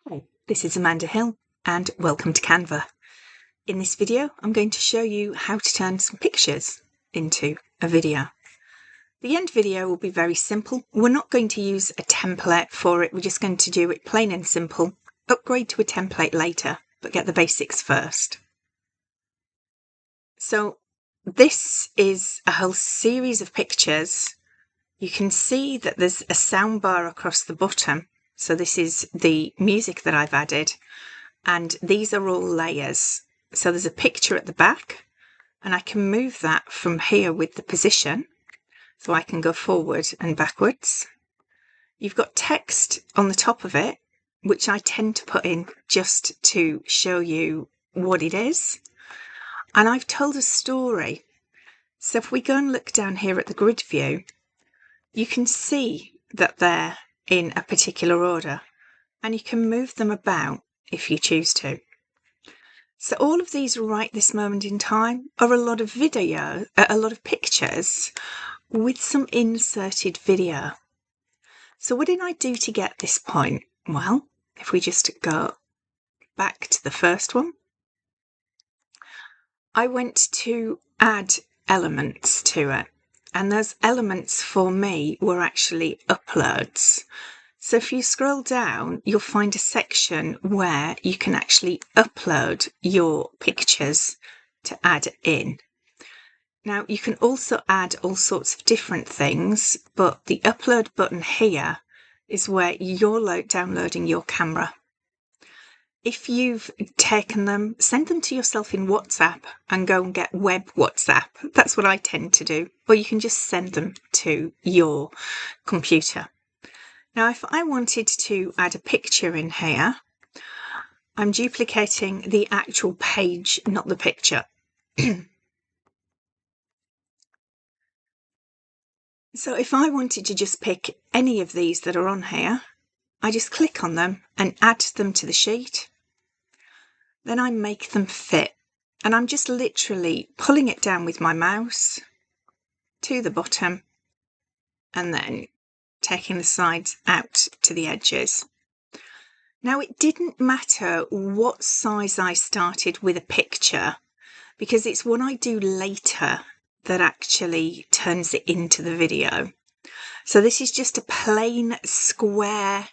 Hi, this is Amanda Hill and welcome to Canva. In this video, I'm going to show you how to turn some pictures into a video. The end video will be very simple. We're not going to use a template for it. We're just going to do it plain and simple. Upgrade to a template later, but get the basics first. So this is a whole series of pictures. You can see that there's a sound bar across the bottom. So this is the music that I've added, and these are all layers. So there's a picture at the back, and I can move that from here with the position, so I can go forward and backwards. You've got text on the top of it, which I tend to put in just to show you what it is. And I've told a story. So if we go and look down here at the grid view, you can see that they're in a particular order, and you can move them about if you choose to. So all of these right this moment in time are a lot of pictures with some inserted video. So what did I do to get this point? Well, if we just go back to the first one, I went to add elements to it. And those elements for me were actually uploads. So if you scroll down, you'll find a section where you can actually upload your pictures to add in. Now, you can also add all sorts of different things, but the upload button here is where you're downloading your camera. If you've taken them, send them to yourself in WhatsApp and go and get web WhatsApp. That's what I tend to do. Or you can just send them to your computer. Now, if I wanted to add a picture in here, I'm duplicating the actual page, not the picture. So if I wanted to just pick any of these that are on here, I just click on them and add them to the sheet. Then I make them fit, and I'm just literally pulling it down with my mouse to the bottom and then taking the sides out to the edges. Now, it didn't matter what size I started with a picture, because it's what I do later that actually turns it into the video. So this is just a plain square,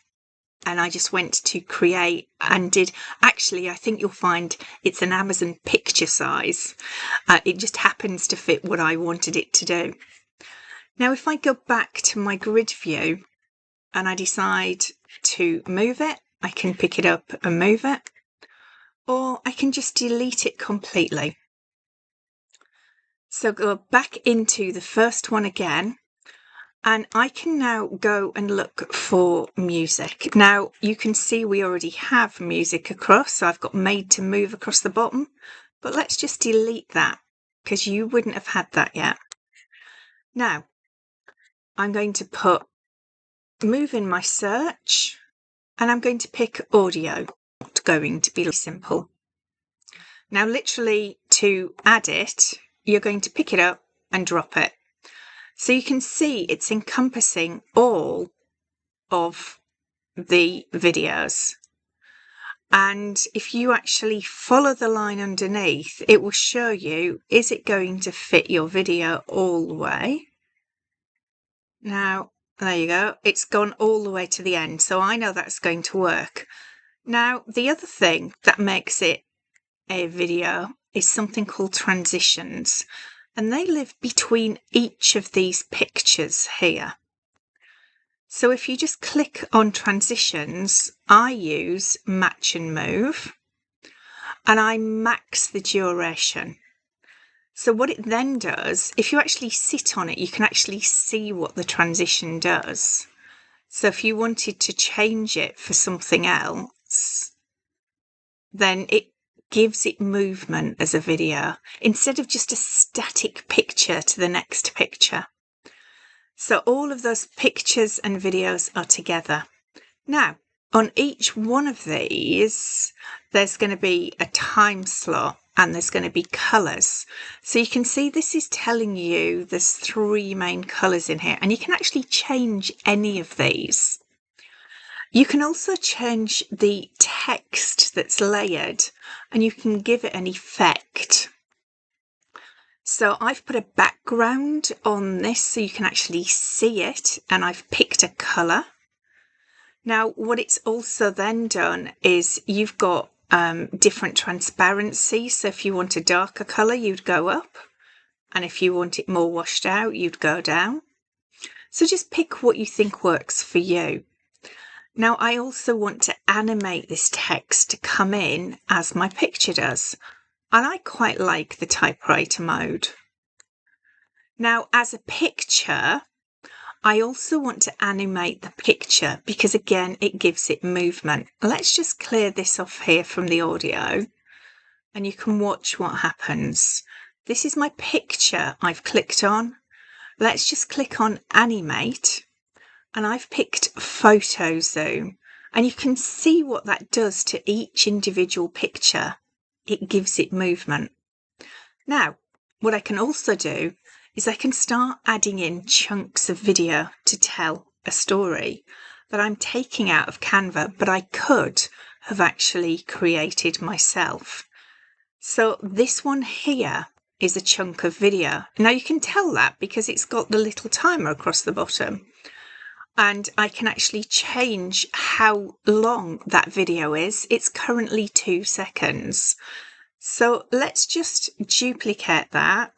and I just went to create and did, actually, I think you'll find it's an Amazon picture size. It just happens to fit what I wanted it to do. Now, if I go back to my grid view and I decide to move it, I can pick it up and move it, or I can just delete it completely. So go back into the first one again. And I can now go and look for music. Now, you can see we already have music across. So I've got made to move across the bottom. But let's just delete that, because you wouldn't have had that yet. Now, I'm going to move in my search, and I'm going to pick audio. It's going to be simple. Now, literally, to add it, you're going to pick it up and drop it. So you can see it's encompassing all of the videos. And if you actually follow the line underneath, it will show you, is it going to fit your video all the way? Now, there you go. It's gone all the way to the end. So I know that's going to work. Now, the other thing that makes it a video is something called transitions. And they live between each of these pictures here. So if you just click on transitions, I use match and move, and I max the duration. So what it then does, if you actually sit on it, you can actually see what the transition does. So if you wanted to change it for something else, then it gives it movement as a video instead of just a static picture to the next picture. So all of those pictures and videos are together. Now, on each one of these, there's going to be a time slot and there's going to be colours. So you can see this is telling you there's 3 main colours in here, and you can actually change any of these. You can also change the text that's layered, and you can give it an effect. So I've put a background on this so you can actually see it, and I've picked a colour. Now, what it's also then done is you've got different transparency. So if you want a darker colour, you'd go up. And if you want it more washed out, you'd go down. So just pick what you think works for you. Now, I also want to animate this text to come in as my picture does. And I quite like the typewriter mode. Now, as a picture, I also want to animate the picture because, again, it gives it movement. Let's just clear this off here from the audio and you can watch what happens. This is my picture I've clicked on. Let's just click on animate, and I've picked photo zoom, and you can see what that does to each individual picture. It gives it movement. Now, what I can also do is I can start adding in chunks of video to tell a story that I'm taking out of Canva, but I could have actually created myself. So this one here is a chunk of video. Now you can tell that because it's got the little timer across the bottom. And I can actually change how long that video is. It's currently 2 seconds. So let's just duplicate that.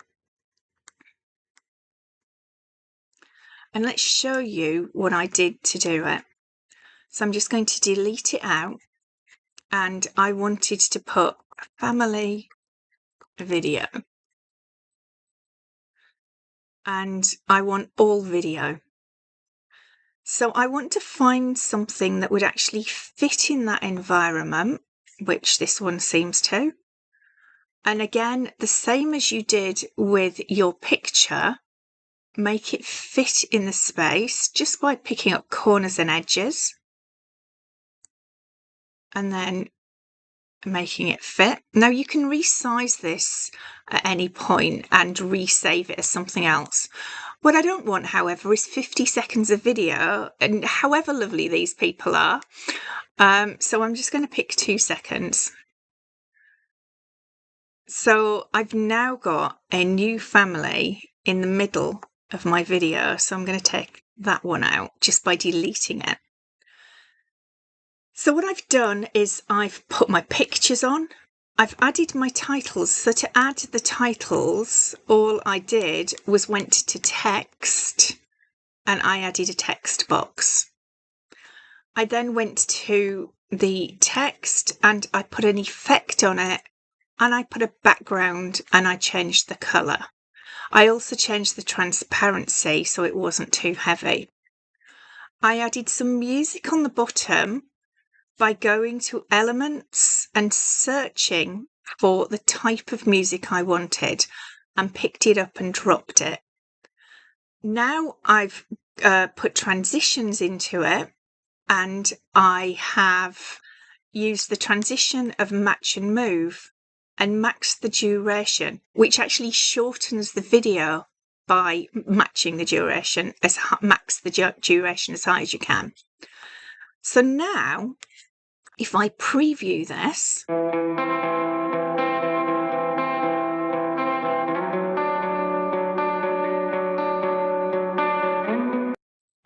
And let's show you what I did to do it. So I'm just going to delete it out. And I wanted to put family video. And I want all video. So I want to find something that would actually fit in that environment, which this one seems to. And again, the same as you did with your picture, make it fit in the space just by picking up corners and edges. And then making it fit. Now you can resize this at any point and resave it as something else. What I don't want, however, is 50 seconds of video, and however lovely these people are. So I'm just going to pick 2 seconds. So I've now got a new family in the middle of my video. So I'm going to take that one out just by deleting it. So what I've done is I've put my pictures on. I've added my titles. So to add the titles, all I did was went to text and I added a text box. I then went to the text and I put an effect on it, and I put a background and I changed the colour. I also changed the transparency so it wasn't too heavy. I added some music on the bottom by going to elements and searching for the type of music I wanted and picked it up and dropped it. Now I've put transitions into it, and I have used the transition of match and move and max the duration, which actually shortens the video by matching the duration, max the duration as high as you can. So now, if I preview this, I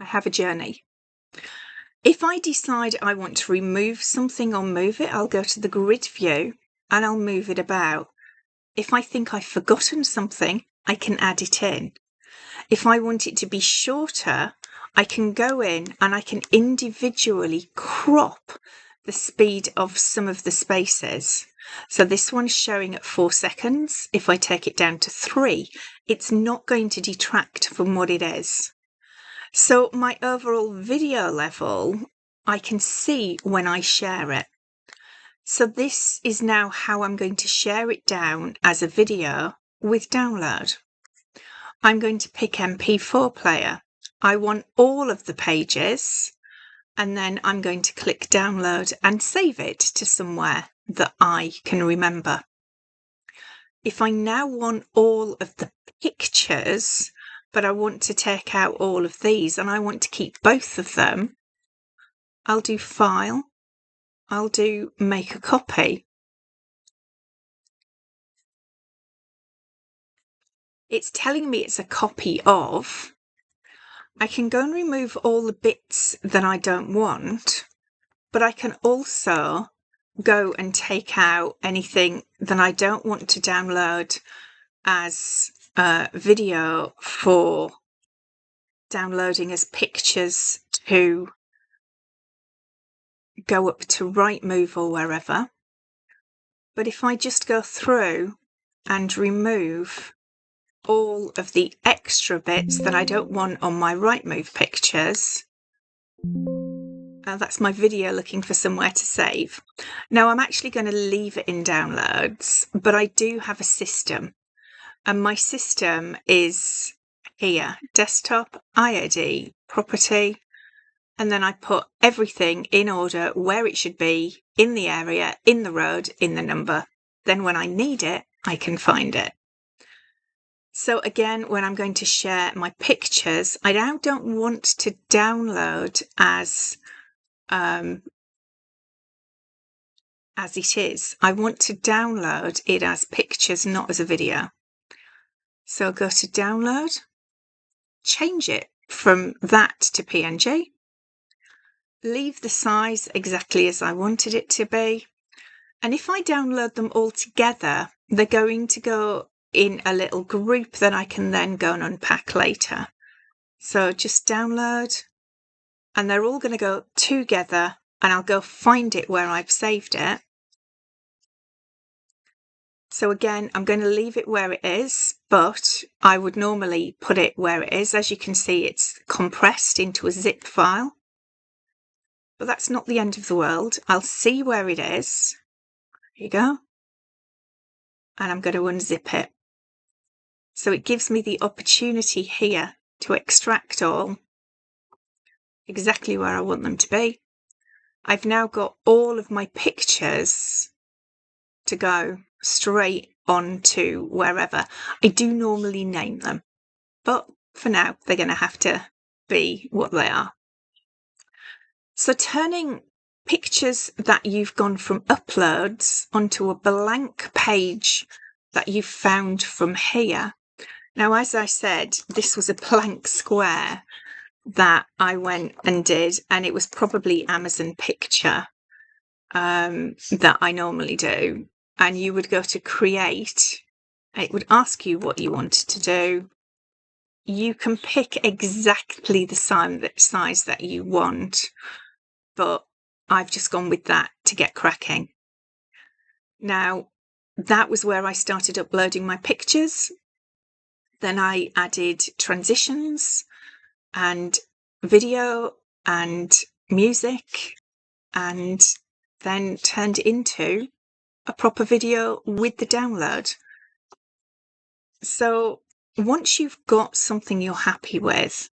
have a journey. If I decide I want to remove something or move it, I'll go to the grid view and I'll move it about. If I think I've forgotten something, I can add it in. If I want it to be shorter, I can go in and I can individually crop the speed of some of the spaces. So this one's showing at 4 seconds. If I take it down to 3, it's not going to detract from what it is. So my overall video level, I can see when I share it. So this is now how I'm going to share it down as a video with download. I'm going to pick MP4 player. I want all of the pages, and then I'm going to click download and save it to somewhere that I can remember. If I now want all of the pictures, but I want to take out all of these and I want to keep both of them, I'll do File, I'll do Make a Copy. It's telling me it's a copy of. I can go and remove all the bits that I don't want, but I can also go and take out anything that I don't want to download as a video for downloading as pictures to go up to Rightmove or wherever. But if I just go through and remove all of the extra bits that I don't want on my Rightmove pictures, that's my video looking for somewhere to save. Now I'm actually going to leave it in downloads, but I do have a system, and my system is here: desktop, IOD, property, and then I put everything in order where it should be, in the area, in the road, in the number. Then when I need it, I can find it. So again, when I'm going to share my pictures, I now don't want to download as it is. I want to download it as pictures, not as a video. So I'll go to download, change it from that to PNG, leave the size exactly as I wanted it to be. And if I download them all together, they're going to go in a little group that I can then go and unpack later. So just download, and they're all going to go together, and I'll go find it where I've saved it. So again, I'm going to leave it where it is, but I would normally put it where it is. As you can see, it's compressed into a zip file, but that's not the end of the world. I'll see where it is. There you go. And I'm going to unzip it. So it gives me the opportunity here to extract all exactly where I want them to be. I've now got all of my pictures to go straight on to wherever. I do normally name them, but for now they're going to have to be what they are. So turning pictures that you've gone from uploads onto a blank page that you've found from here. Now, as I said, this was a blank square that I went and did, and it was probably Amazon Picture that I normally do. And you would go to create, it would ask you what you wanted to do. You can pick exactly the size that you want, but I've just gone with that to get cracking. Now, that was where I started uploading my pictures. Then I added transitions and video and music, and then turned into a proper video with the download. So once you've got something you're happy with,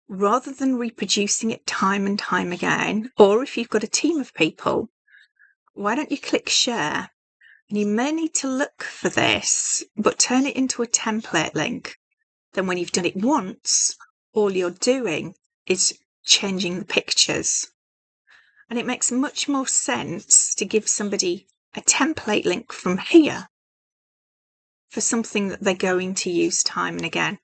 rather than reproducing it time and time again, or if you've got a team of people, why don't you click share? And you may need to look for this, but turn it into a template link. Then when you've done it once, all you're doing is changing the pictures. And it makes much more sense to give somebody a template link from here for something that they're going to use time and again.